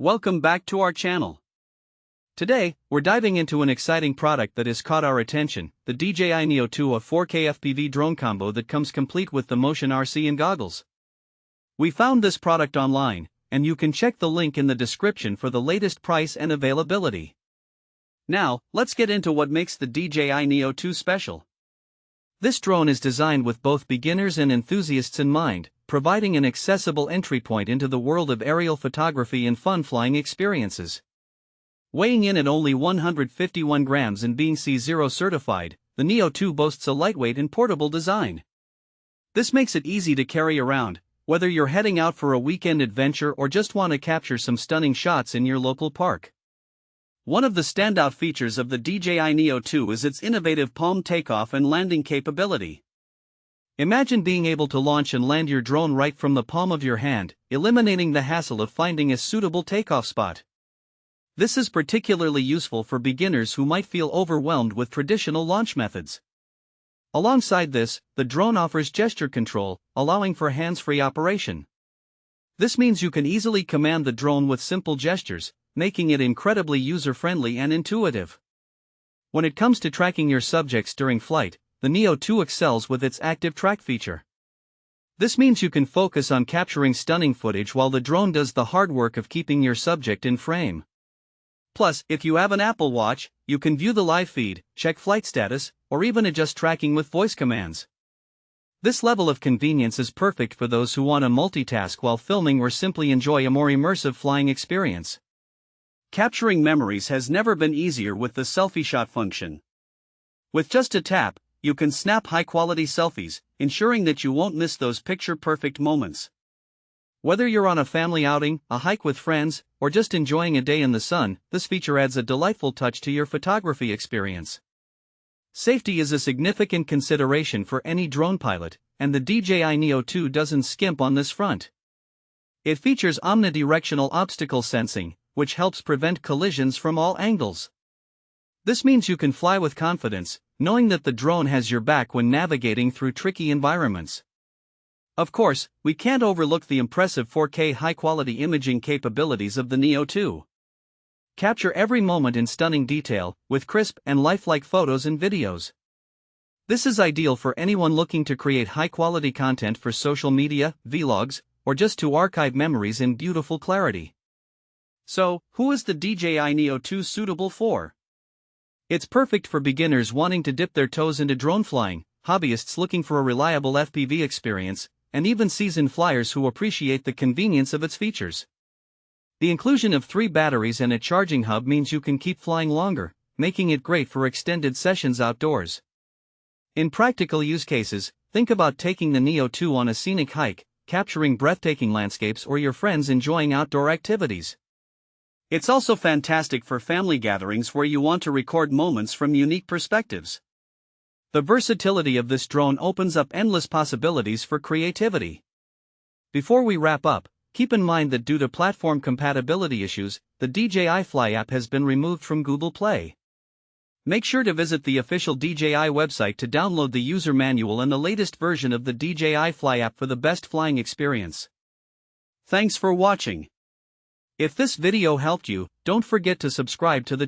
Welcome back to our channel. Today, we're diving into an exciting product that has caught our attention, the DJI Neo 2, a 4K FPV drone combo that comes complete with the Motion RC and goggles. We found this product online, and you can check the link in the description for the latest price and availability. Now, let's get into what makes the DJI Neo 2 special. This drone is designed with both beginners and enthusiasts in mind, providing an accessible entry point into the world of aerial photography and fun flying experiences. Weighing in at only 151 grams and being C0 certified, the Neo 2 boasts a lightweight and portable design. This makes it easy to carry around, whether you're heading out for a weekend adventure or just want to capture some stunning shots in your local park. One of the standout features of the DJI Neo 2 is its innovative palm takeoff and landing capability. Imagine being able to launch and land your drone right from the palm of your hand, eliminating the hassle of finding a suitable takeoff spot. This is particularly useful for beginners who might feel overwhelmed with traditional launch methods. Alongside this, the drone offers gesture control, allowing for hands-free operation. This means you can easily command the drone with simple gestures, making it incredibly user-friendly and intuitive. When it comes to tracking your subjects during flight, the Neo 2 excels with its ActiveTrack feature. This means you can focus on capturing stunning footage while the drone does the hard work of keeping your subject in frame. Plus, if you have an Apple Watch, you can view the live feed, check flight status, or even adjust tracking with voice commands. This level of convenience is perfect for those who want to multitask while filming or simply enjoy a more immersive flying experience. Capturing memories has never been easier with the selfie shot function. With just a tap, you can snap high-quality selfies, ensuring that you won't miss those picture-perfect moments. Whether you're on a family outing, a hike with friends, or just enjoying a day in the sun, this feature adds a delightful touch to your photography experience. Safety is a significant consideration for any drone pilot, and the DJI Neo 2 doesn't skimp on this front. It features omnidirectional obstacle sensing, which helps prevent collisions from all angles. This means you can fly with confidence, knowing that the drone has your back when navigating through tricky environments. Of course, we can't overlook the impressive 4K high-quality imaging capabilities of the Neo 2. Capture every moment in stunning detail, with crisp and lifelike photos and videos. This is ideal for anyone looking to create high-quality content for social media, vlogs, or just to archive memories in beautiful clarity. So, who is the DJI Neo 2 suitable for? It's perfect for beginners wanting to dip their toes into drone flying, hobbyists looking for a reliable FPV experience, and even seasoned flyers who appreciate the convenience of its features. The inclusion of 3 batteries and a charging hub means you can keep flying longer, making it great for extended sessions outdoors. In practical use cases, think about taking the Neo 2 on a scenic hike, capturing breathtaking landscapes, or your friends enjoying outdoor activities. It's also fantastic for family gatherings where you want to record moments from unique perspectives. The versatility of this drone opens up endless possibilities for creativity. Before we wrap up, keep in mind that due to platform compatibility issues, the DJI Fly app has been removed from Google Play. Make sure to visit the official DJI website to download the user manual and the latest version of the DJI Fly app for the best flying experience. Thanks for watching. If this video helped you, don't forget to subscribe to the channel.